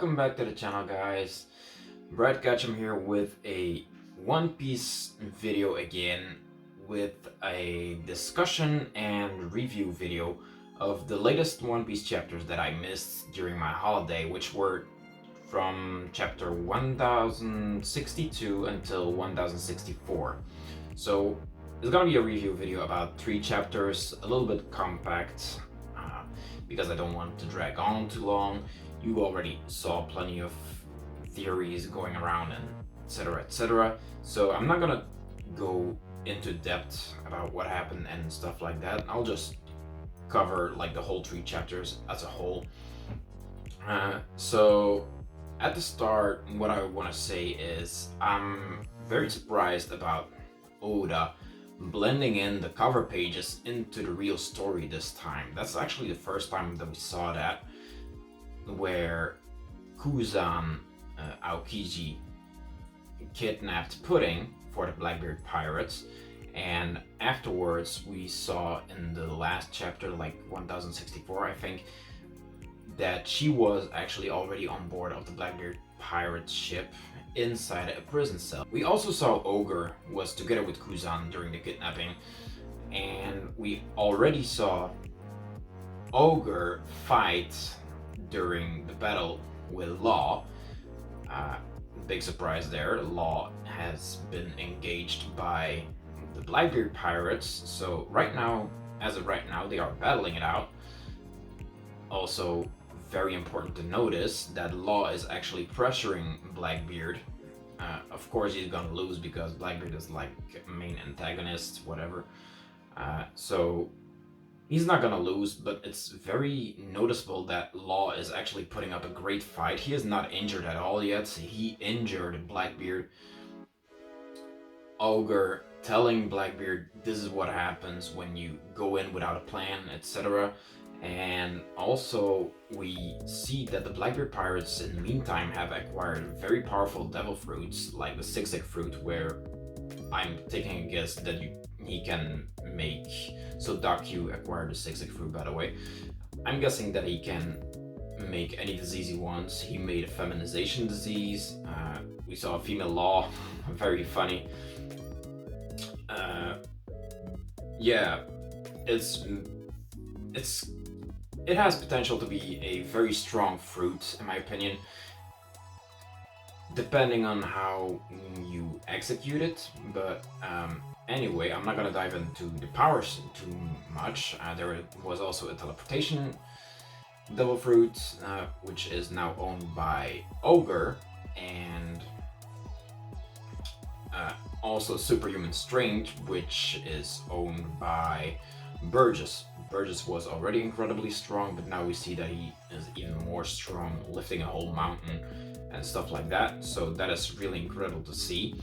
Welcome back to the channel, guys. Brad Ketchum here with a One Piece video again, with a discussion and review video of the latest One Piece chapters that I missed during my holiday, which were from chapter 1062 until 1064. So it's gonna be a review video about 3 chapters, a little bit compact, because I don't want to drag on too long. You already saw plenty of theories going around and etc, etc. So I'm not gonna go into depth about what happened and stuff like that. I'll just cover like the whole 3 chapters as a whole. So at the start, what I want to say is I'm very surprised about Oda blending in the cover pages into the real story this time. That's actually the first time that we saw that, where Kuzan Aokiji kidnapped Pudding for the Blackbeard pirates, and afterwards we saw in the last chapter, like 1064 I think, that she was actually already on board of the Blackbeard pirate ship inside a prison cell. We also saw Ogre was together with Kuzan during the kidnapping, and we already saw Ogre fight during the battle with Law. Big surprise there, Law has been engaged by the Blackbeard pirates, so as of right now, they are battling it out. Also, very important to notice that Law is actually pressuring Blackbeard. Of course he's gonna lose because Blackbeard is like main antagonist, whatever. So he's not gonna lose, but it's very noticeable that Law is actually putting up a great fight. He is not injured at all yet. He injured Blackbeard. Ogre telling Blackbeard this is what happens when you go in without a plan, etc. And also we see that the Blackbeard pirates in the meantime have acquired very powerful devil fruits, like the zigzag fruit, where I'm taking a guess that he can make. So Daku acquired the zigzag fruit, by the way. I'm guessing that he can make any disease he wants. He made a feminization disease. We saw a female Law, very funny. Yeah, it has potential to be a very strong fruit, in my opinion, depending on how you execute it. But anyway, I'm not gonna dive into the powers too much. There was also a teleportation devil fruit, which is now owned by Ogre, and also superhuman strength, which is owned by Burgess. Burgess was already incredibly strong, but now we see that he is even more strong, lifting a whole mountain and stuff like that. So that is really incredible to see.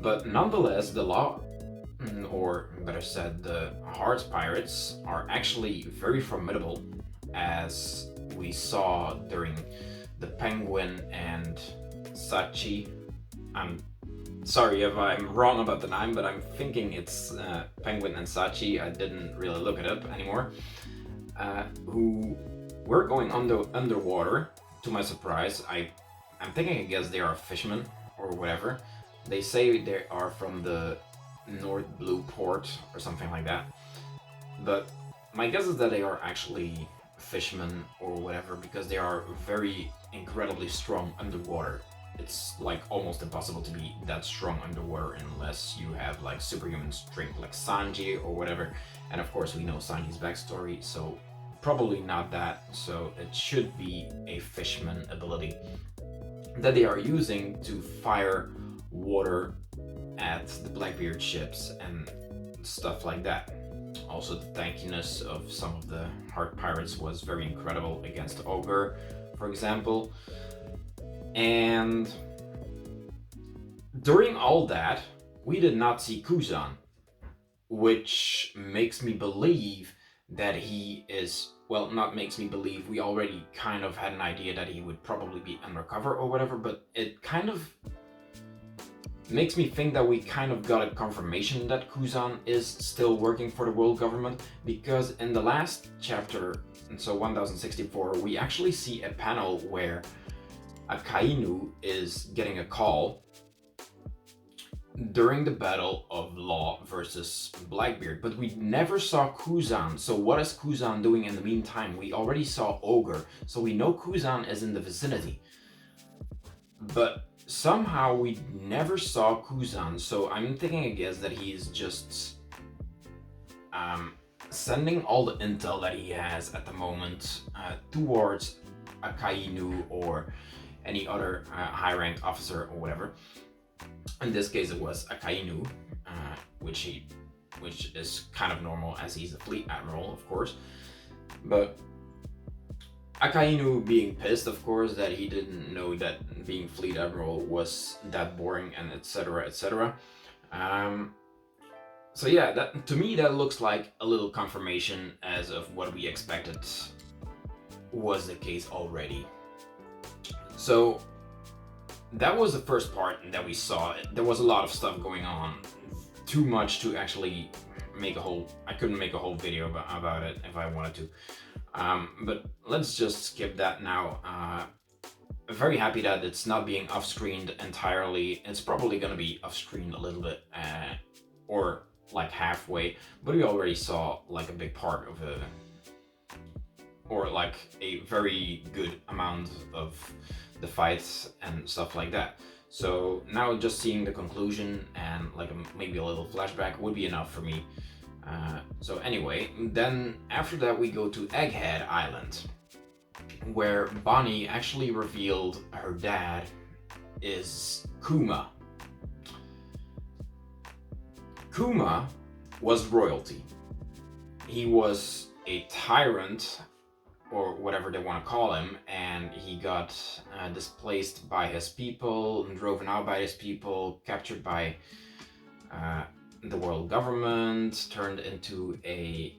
But nonetheless, the Law, or better said, the Hearts pirates, are actually very formidable, as we saw during the Penguin and Sachi. I'm sorry if I'm wrong about the name, but I'm thinking it's Penguin and Sachi. I didn't really look it up anymore. Who were going underwater. To my surprise, I'm thinking, I guess they are fishermen or whatever. They say they are from the North Blue Port or something like that. But my guess is that they are actually fishermen or whatever, because they are very incredibly strong underwater. It's like almost impossible to be that strong underwater unless you have like superhuman strength like Sanji or whatever. And of course we know Sanji's backstory, so probably not that. So it should be a fisherman ability that they are using to fire water at the Blackbeard ships and stuff like that. Also, the tankiness of some of the Heart pirates was very incredible against Ogre, for example. And during all that, we did not see Kuzan, which makes me believe that he is, well, not makes me believe, we already kind of had an idea that he would probably be undercover or whatever, but it kind of makes me think that we kind of got a confirmation that Kuzan is still working for the world government, because in the last chapter, so 1064, we actually see a panel where Akainu is getting a call during the battle of Law versus Blackbeard, but we never saw Kuzan. So what is Kuzan doing in the meantime? We already saw Ogre, so we know Kuzan is in the vicinity. But somehow we never saw Kuzan, so I'm thinking, I guess, that he's just sending all the intel that he has at the moment towards Akainu or any other high-ranked officer or whatever. In this case, it was Akainu, which is kind of normal as he's a fleet admiral, of course. But Akainu being pissed, of course, that he didn't know that being fleet admiral was that boring, and etc. etc. So yeah, that, to me, that looks like a little confirmation as of what we expected was the case already. So that was the first part that we saw. There was a lot of stuff going on, too much to actually make a whole. I couldn't make a whole video about it if I wanted to. But let's just skip that now. Very happy that it's not being off-screened entirely. It's probably going to be off-screened a little bit, or like halfway, but we already saw like a big part of it, or like a very good amount of the fights and stuff like that. So now just seeing the conclusion and like maybe a little flashback would be enough for me. So anyway, then after that we go to Egghead Island, where Bonney actually revealed her dad is Kuma. Kuma was royalty. He was a tyrant, or whatever they want to call him, and he got displaced by his people, driven out by his people, captured by the world government, turned into a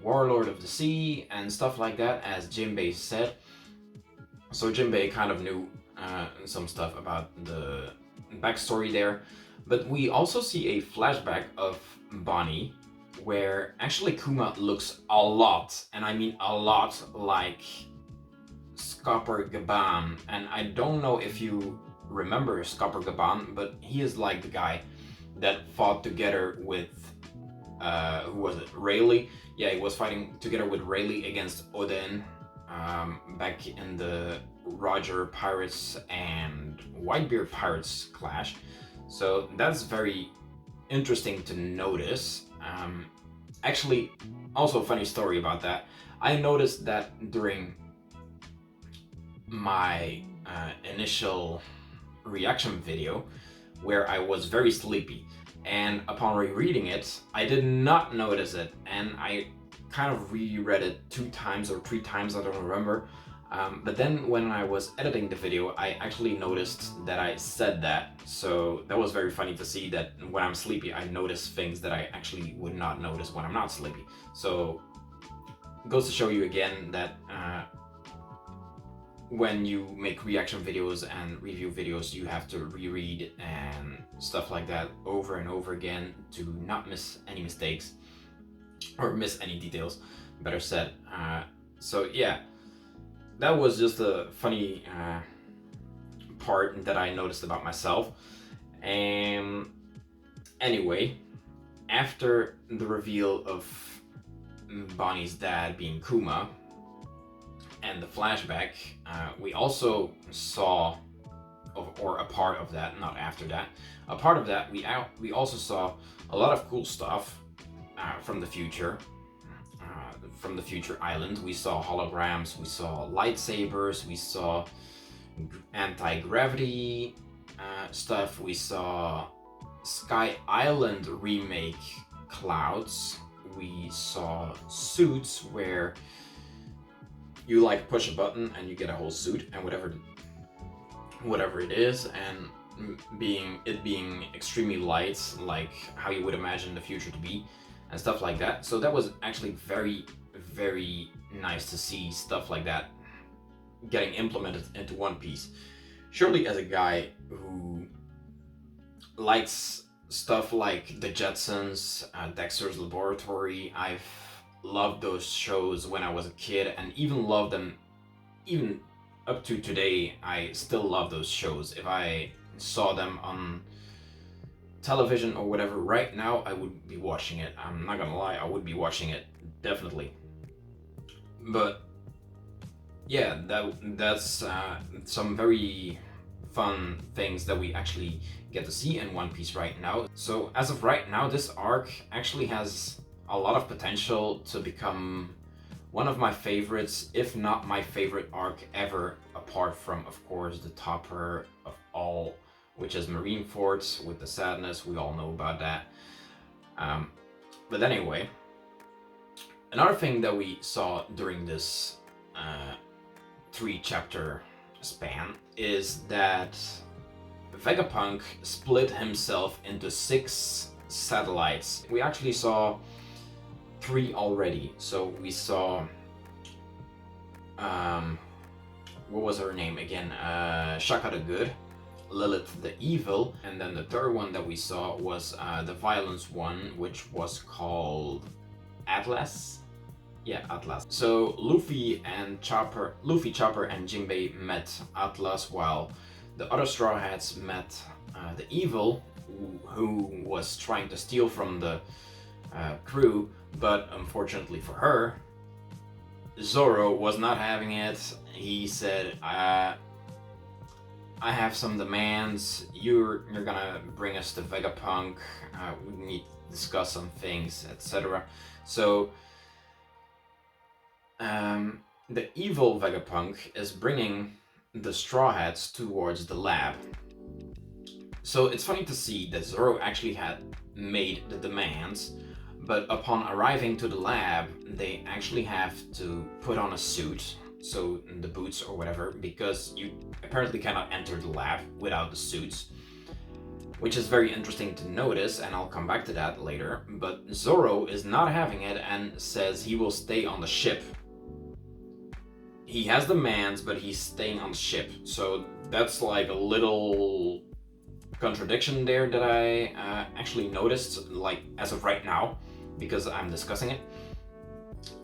warlord of the sea, and stuff like that, as Jinbei said. So Jinbei kind of knew some stuff about the backstory there. But we also see a flashback of Bonney, where actually Kuma looks a lot, and I mean a lot, like Scopper Gaban. And I don't know if you remember Scopper Gaban, but he is like the guy that fought together with, who was it, Rayleigh? Yeah, he was fighting together with Rayleigh against Oden back in the Roger Pirates and Whitebeard Pirates clash. So that's very interesting to notice. Actually, also a funny story about that. I noticed that during my initial reaction video, where I was very sleepy, and upon rereading it, I did not notice it, and I kind of reread it 2 times or 3 times, I don't remember. But then when I was editing the video, I actually noticed that I said that. So that was very funny to see that when I'm sleepy, I notice things that I actually would not notice when I'm not sleepy. So it goes to show you again that when you make reaction videos and review videos, you have to reread and stuff like that over and over again to not miss any mistakes or miss any details, better said. So yeah. That was just a funny part that I noticed about myself. And anyway, after the reveal of Bonnie's dad being Kuma and the flashback, we also saw, or a part of that, not after that, a part of that, we also saw a lot of cool stuff from the future. From the future island, we saw holograms, we saw lightsabers, we saw anti-gravity stuff, we saw Sky Island remake clouds, we saw suits where you like push a button and you get a whole suit, and whatever it is, and being extremely light, like how you would imagine the future to be, and stuff like that. So that was actually very, very nice to see stuff like that getting implemented into One Piece. Surely, as a guy who likes stuff like the Jetsons, Dexter's Laboratory, I've loved those shows when I was a kid, and even loved them even up to today, I still love those shows. If I saw them on television or whatever right now, I would be watching it. I'm not gonna lie, I would be watching it, definitely. But yeah, that's some very fun things that we actually get to see in One Piece right now. So as of right now, this arc actually has a lot of potential to become one of my favorites, if not my favorite arc ever, apart from, of course, the topper of all, which is Marineford with the sadness. We all know about that. But anyway, another thing that we saw during this 3-chapter span is that Vegapunk split himself into 6 satellites. We actually saw 3 already. So we saw what was her name again? Shaka the Good, Lilith the Evil, and then the third one that we saw was the violence one, which was called Atlas. Yeah, Atlas. So Luffy, Chopper, and Jinbei met Atlas, while the other Straw Hats met the Evil, who was trying to steal from the crew, but unfortunately for her, Zoro was not having it. He said, I have some demands. You're gonna bring us to Vegapunk. We need to discuss some things, etc. So the evil Vegapunk is bringing the Straw Hats towards the lab. So it's funny to see that Zoro actually had made the demands, but upon arriving to the lab, they actually have to put on a suit, so the boots or whatever, because you apparently cannot enter the lab without the suits, which is very interesting to notice, and I'll come back to that later. But Zoro is not having it and says he will stay on the ship. He has demands, but he's staying on the ship. So that's like a little contradiction there that I actually noticed, like as of right now, because I'm discussing it.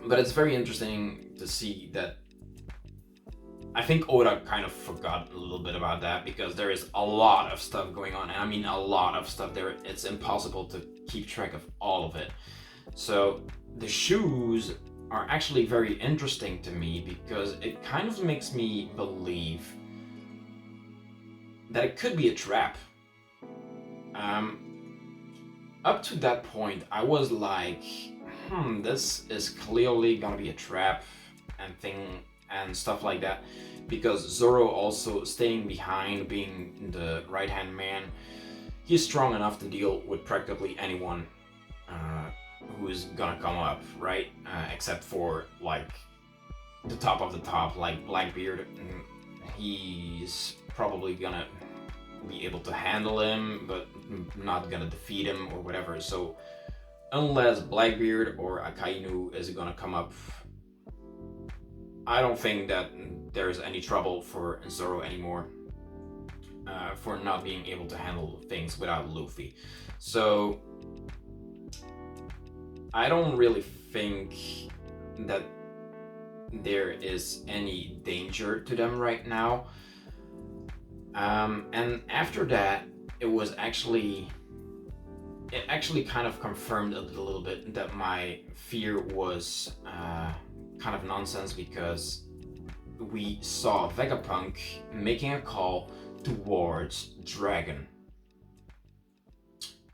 But it's very interesting to see that I think Oda kind of forgot a little bit about that, because there is a lot of stuff going on, and I mean a lot of stuff there. It's impossible to keep track of all of it. So the shoes are actually very interesting to me, because it kind of makes me believe that it could be a trap. Up to that point, I was like, this is clearly gonna be a trap and stuff like that, because Zoro also staying behind, being the right-hand man, he's strong enough to deal with practically anyone who is gonna come up, right? Except for like the top of the top, like Blackbeard. He's probably gonna be able to handle him, but not gonna defeat him or whatever. So unless Blackbeard or Akainu is gonna come up, I don't think that there's any trouble for Zoro anymore, for not being able to handle things without Luffy. So I don't really think that there is any danger to them right now. And after that, it actually kind of confirmed a little bit that my fear was kind of nonsense, because we saw Vegapunk making a call towards Dragon.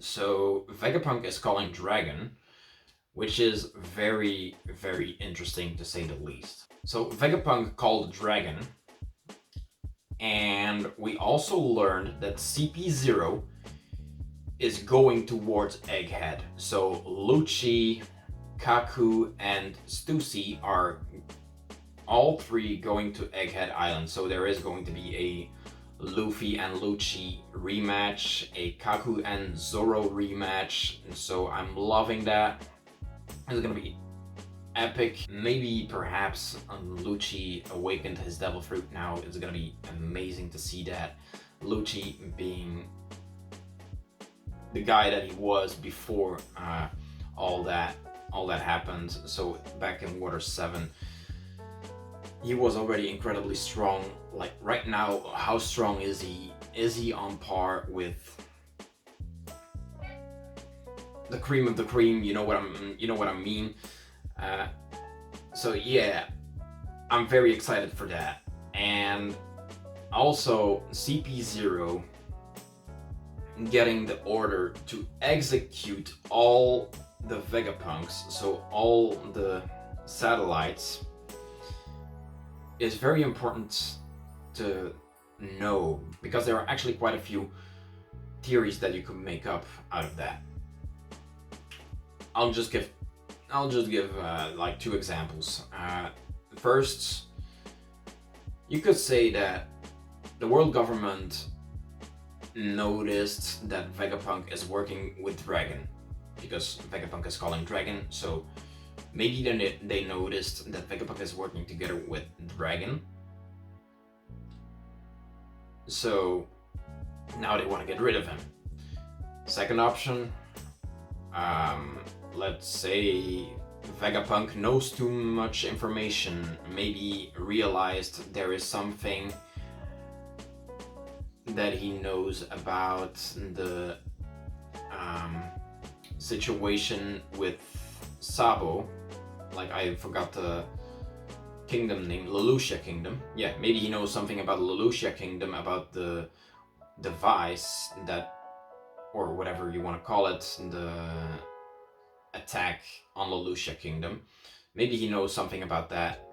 So Vegapunk is calling Dragon, which is very, very interesting to say the least. So Vegapunk called Dragon, and we also learned that CP0 is going towards Egghead. So Lucci, Kaku, and Stussy are all 3 going to Egghead Island. So there is going to be a Luffy and Lucci rematch, a Kaku and Zoro rematch, and so I'm loving that. It's gonna be epic. Maybe perhaps Lucci awakened his devil fruit now. It's gonna be amazing to see that. Lucci being the guy that he was before all that happened. So back in Water 7. he was already incredibly strong. Like right now, how strong is he? Is he on par with the cream of the cream? You know what I mean. Uh, so yeah, I'm very excited for that. And also CP0 getting the order to execute all the Vegapunks, so all the satellites, is very important to know, because there are actually quite a few theories that you could make up out of that. I'll just give like 2 examples. First, you could say that the world government noticed that Vegapunk is working with Dragon, because Vegapunk is calling Dragon, so maybe they noticed that Vegapunk is working together with Dragon. So now they want to get rid of him. Second option, let's say Vegapunk knows too much information, maybe realized there is something that he knows about the situation with Sabo. Like, I forgot the kingdom name, Lelouchia Kingdom. Yeah, maybe he knows something about Lelouchia Kingdom, about the device that, or whatever you want to call it, the attack on Lelouchia Kingdom. Maybe he knows something about that,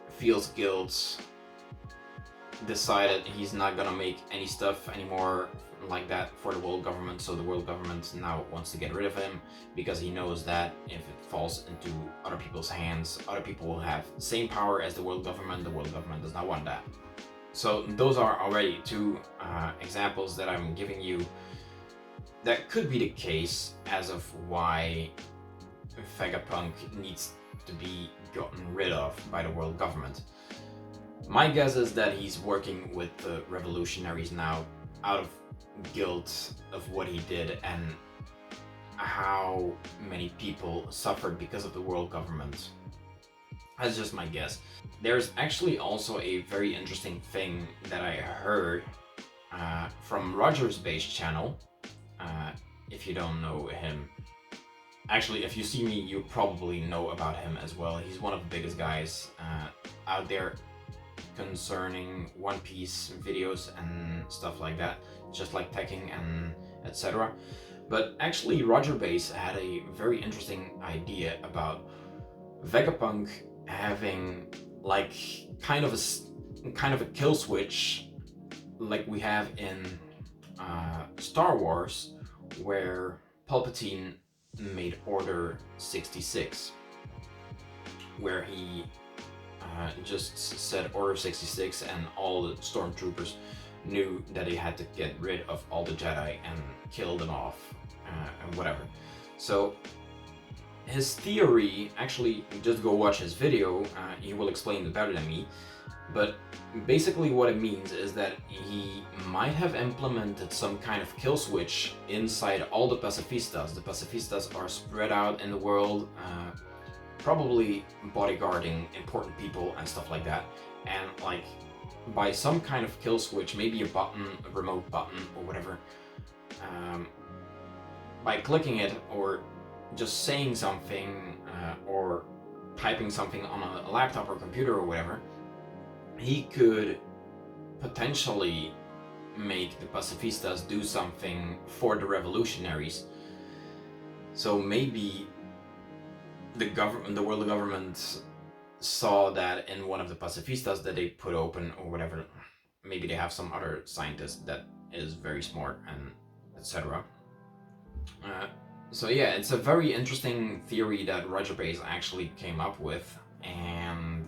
feels guilt, decided he's not gonna make any stuff anymore like that for the world government, so the world government now wants to get rid of him, because he knows that if it falls into other people's hands, other people will have the same power as the world government does not want that. So those are already 2 examples that I'm giving you that could be the case as of why Vegapunk needs to be gotten rid of by the world government. My guess is that he's working with the revolutionaries now out of guilt of what he did and how many people suffered because of the world government. That's just my guess. There's actually also a very interesting thing that I heard from Roger's base channel. If you don't know him, actually, if you see me, you probably know about him as well. He's one of the biggest guys out there concerning One Piece videos and stuff like that, just like teching and etc. But actually, Roger Base had a very interesting idea about Vegapunk having like kind of a kill switch, like we have in Star Wars, where Palpatine made Order 66, where he just said Order 66 and all the stormtroopers knew that he had to get rid of all the Jedi and kill them off and whatever. So his theory, actually just go watch his video, he will explain it better than me, but basically what it means is that he might have implemented some kind of kill switch inside all the pacifistas. The pacifistas are spread out in the world, probably bodyguarding important people and stuff like that, and like by some kind of kill switch, maybe a button, a remote button or whatever, by clicking it or just saying something or typing something on a laptop or computer or whatever, he could potentially make the pacifistas do something for the revolutionaries. So maybe the world government saw that in one of the pacifistas that they put open or whatever. Maybe they have some other scientist that is very smart and etc. So yeah, it's a very interesting theory that Roger Base actually came up with, and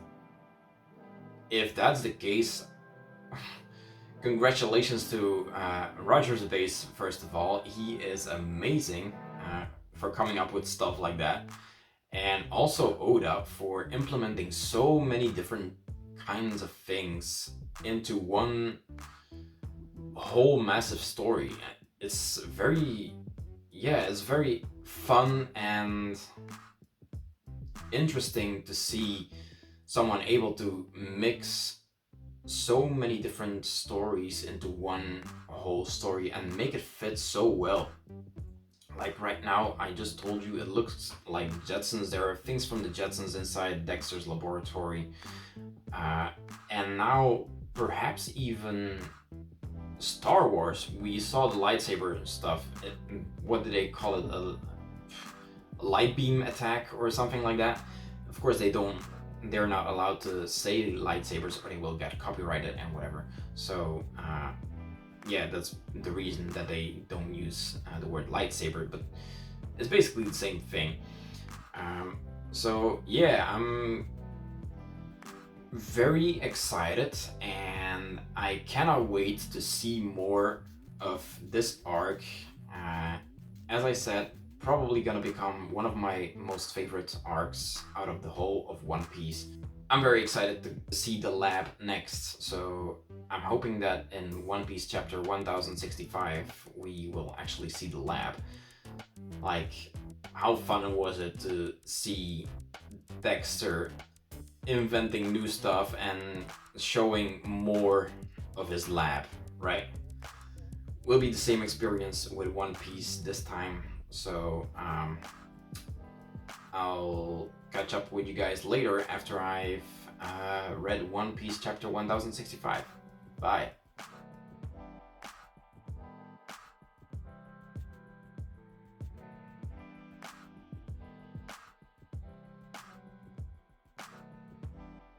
if that's the case, congratulations to Roger's Base, first of all. He is amazing for coming up with stuff like that, and also Oda for implementing so many different kinds of things into one whole massive story. It's very fun and interesting to see someone able to mix so many different stories into one whole story and make it fit so well. Like right now, I just told you it looks like Jetsons. There are things from the Jetsons inside Dexter's laboratory. And now perhaps even Star Wars. We saw the lightsaber stuff. What did they call it? A light beam attack or something like that. Of course, they're not allowed to say lightsabers or they will get copyrighted and whatever. So yeah, that's the reason that they don't use the word lightsaber, but it's basically the same thing. So yeah, I'm very excited and I cannot wait to see more of this arc. As I said, probably gonna become one of my most favorite arcs out of the whole of One Piece. I'm very excited to see the lab next, so I'm hoping that in One Piece chapter 1065 we will actually see the lab. Like, how fun was it to see Dexter inventing new stuff and showing more of his lab, right? Will be the same experience with One Piece this time, so I'll catch up with you guys later after I've read One Piece chapter 1065. Bye.